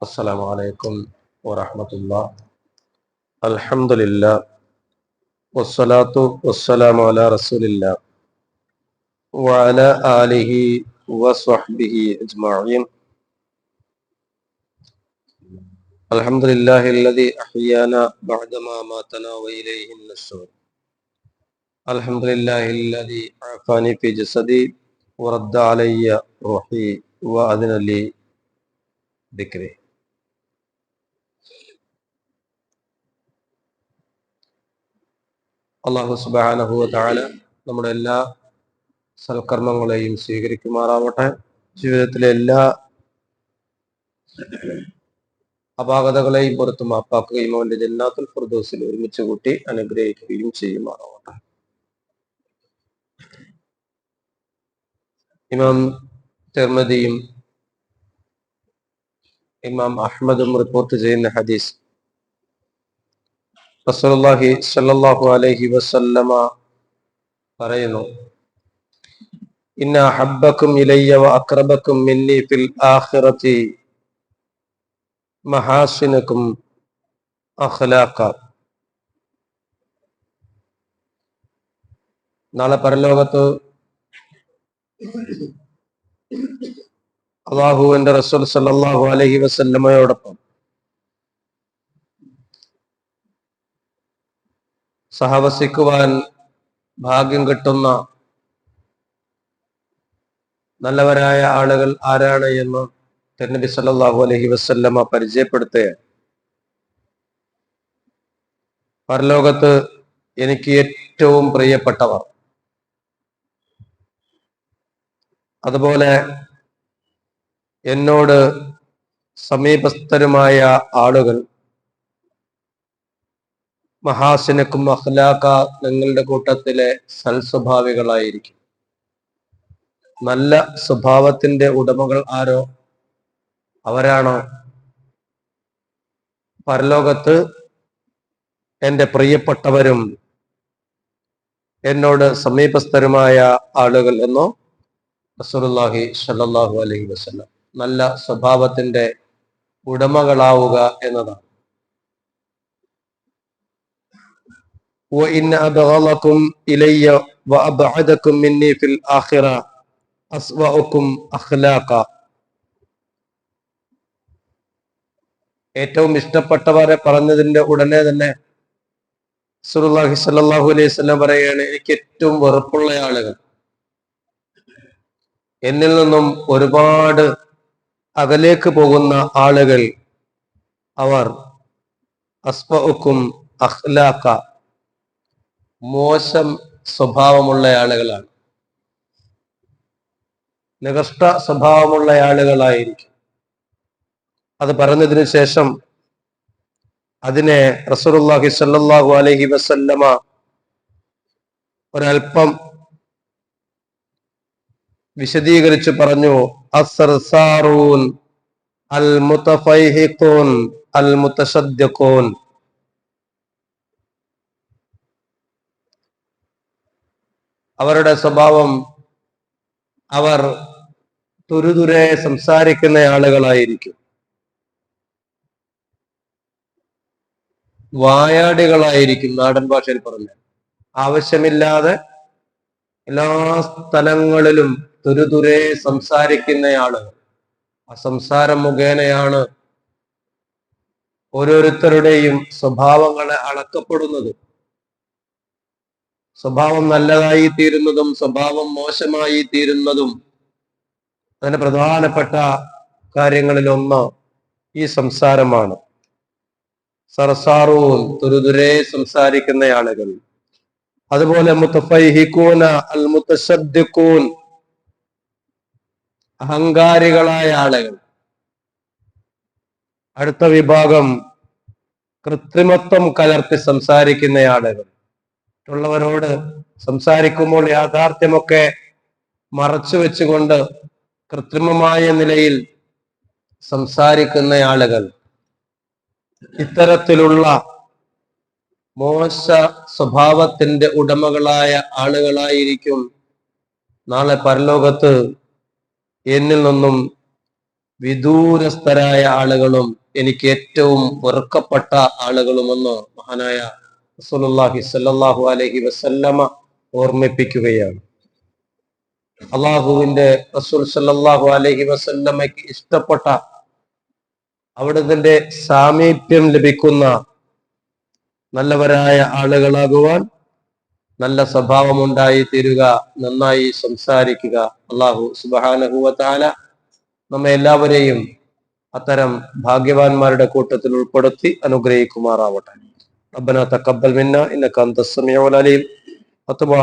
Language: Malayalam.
السلام عليكم ورحمة الله. الحمد لله والصلاة والسلام على رسول الله وعلى آله وصحبه أجمعين. الحمد لله الذي أحيانا بعدما ماتنا وإليه النشور. الحمد لله الذي عافاني في جسدي ورد علي روحي وأذن لي ذكري. അള്ളാഹു സുബ്ഹാനഹു വ തആല നമ്മുടെ എല്ലാ സൽക്കർമ്മങ്ങളെയും സ്വീകരിക്കുമാറാവട്ടെ. ജീവിതത്തിലെ എല്ലാ അപാകതകളെയും പുറത്തു മാപ്പാക്കുകയും അവന്റെ ജന്നാത്തുൽ ഫിർദൗസിൽ ഒരുമിച്ച് കൂട്ടി അനുഗ്രഹിക്കുകയും ചെയ്യുമാറാവട്ടെ. ഇമാം തിർമിദിയും ഇമാം അഹ്മദും റിപ്പോർട്ട് ചെയ്യുന്ന ഹദീസ്, റസൂലുള്ളാഹി സ്വല്ലല്ലാഹു അലൈഹി വസല്ലമ പറയുന്നു, ഇന്ന അഹബ്ബക്കും ഇലയ്യ വ അഖ്റബക്കും മിന്നി ഫിൽ ആഖിറതി മഹാസിനുക്കും അഖ്ലാഖ. നാളെ പരലോകത്ത് അല്ലാഹുവിന്റെ റസൂൽ സ്വല്ലല്ലാഹു അലൈഹി വസല്ലമയോടൊപ്പം സഹവസിക്കുവാൻ ഭാഗ്യം കിട്ടുന്ന നല്ലവരായ ആളുകൾ ആരാണ് എന്ന് തിരുനബി സല്ലല്ലാഹു അലൈഹി വസല്ലമ പരിചയപ്പെടുത്തുകയാണ്. പരലോകത്ത് എനിക്ക് ഏറ്റവും പ്രിയപ്പെട്ടവർ, അതുപോലെ എന്നോട് സമീപസ്ഥരുമായ ആളുകൾ, മഹാസിനക്കും അഖ്ലാഖ, നിങ്ങളുടെ കൂട്ടത്തിലെ സൽസ്വഭാവികളായിരിക്കും. നല്ല സ്വഭാവത്തിന്റെ ഉടമകൾ ആരോ അവരാണോ പരലോകത്ത് എൻ്റെ പ്രിയപ്പെട്ടവരും എന്നോട് സമീപസ്ഥരുമായ ആളുകൾ എന്നോ റസൂലുള്ളാഹി സ്വല്ലല്ലാഹു അലൈഹി വസല്ലം. നല്ല സ്വഭാവത്തിന്റെ ഉടമകളാവുക എന്നതാണ്. وَإِنَّ أَبْغَضَكُمْ إِلَيَّ وَأَبْعَدَكُمْ مِنِّي فِي الْآخِرَةِ أَسْوَأُكُمْ أَخْلَاقًا. ഏറ്റവും ഇഷ്ടപ്പെട്ടവരെ പറഞ്ഞതിന്റെ ഉടനെ തന്നെ റസൂലുള്ളാഹി സ്വല്ലല്ലാഹു അലൈഹി വസല്ലം പറയുകയാണ്, എനിക്ക് ഏറ്റവും വെറുപ്പുള്ള ആളുകൾ, എന്നിൽ നിന്നും ഒരുപാട് അകലേക്ക് പോകുന്ന ആളുകൾ, അവർ അസ്വഉക്കും അഖ്ലാഖ, മോശം സ്വഭാവമുള്ള ആളുകളാണ്, നികൃഷ്ട സ്വഭാവമുള്ള ആളുകളായിരിക്കും. അത് പറഞ്ഞതിന് ശേഷം അതിനെ റസൂലുള്ളാഹി സ്വല്ലല്ലാഹു അലൈഹി വസല്ലമ ഒരൽപ്പം വിശദീകരിച്ചു പറഞ്ഞു, അസ്സർസാറൂൻ അൽ മുതഫൈഹിഖൂൻ അൽ മുതശദ്ദിഖൂൻ. അവരുടെ സ്വഭാവം, അവർ തുരുതുരെ സംസാരിക്കുന്ന ആളുകളായിരിക്കും, വായാടികളായിരിക്കും. നാടൻ ഭാഷയിൽ പറഞ്ഞ ആവശ്യമില്ലാതെ എല്ലാ സ്ഥലങ്ങളിലും തുരുതുരെ സംസാരിക്കുന്ന ആളുകൾ. ആ സംസാരം മുഖേനയാണ് ഓരോരുത്തരുടെയും സ്വഭാവങ്ങളെ അളക്കപ്പെടുന്നത്. സ്വഭാവം നല്ലതായി തീരുന്നതും സ്വഭാവം മോശമായി തീരുന്നതും അതിന് പ്രധാനപ്പെട്ട കാര്യങ്ങളിൽ ഒന്ന് ഈ സംസാരമാണ്. സർസാറൂൻ, തുരുതുരെ സംസാരിക്കുന്ന ആളുകൾ. അതുപോലെ മുതഫൈഹിഖൂന അൽ മുതശദ്ദിഖൂൻ, അഹങ്കാരികളായ ആളുകൾ. അടുത്ത വിഭാഗം കൃത്രിമത്വം കലർത്തി സംസാരിക്കുന്ന ആളുകൾ. മറ്റുള്ളവരോട് സംസാരിക്കുമ്പോൾ യാഥാർത്ഥ്യമൊക്കെ മറച്ചു വെച്ചുകൊണ്ട് കൃത്രിമമായ നിലയിൽ സംസാരിക്കുന്ന ആളുകൾ. ഇത്തരത്തിലുള്ള മോശ സ്വഭാവത്തിന്റെ ഉടമകളായ ആളുകളായിരിക്കും നാളെ പരലോകത്ത് എന്നിൽ നിന്നും വിദൂരസ്ഥരായ ആളുകളും എനിക്ക് ഏറ്റവും വെറുക്കപ്പെട്ട ആളുകളുമെന്ന് മഹാനായ റസൂലുള്ളാഹി സ്വല്ലല്ലാഹു അലൈഹി വസല്ലമ ഓർമ്മിപ്പിക്കുകയാണ്. അള്ളാഹുവിന്റെ റസൂൽ സല്ലല്ലാഹു അലൈഹി വസല്ലമയ്ക്ക് ഇഷ്ടപ്പെട്ട, അവിടുത്തെ സാമീപ്യം ലഭിക്കുന്ന നല്ലവരായ ആളുകളാകുവാൻ നല്ല സ്വഭാവമുണ്ടായി തീരുക, നന്നായി സംസാരിക്കുക. അള്ളാഹു സുബ്ഹാനഹു വ തആല നമ്മെ എല്ലാവരെയും അത്തരം ഭാഗ്യവാന്മാരുടെ കൂട്ടത്തിൽ ഉൾപ്പെടുത്തി അനുഗ്രഹിക്കുമാറാവട്ടെ. റബ്ബനാ തഖബ്ബൽ മിന്നാ ഇന്നക അൻതസ് സമീഉൽ അലീം വതുബ്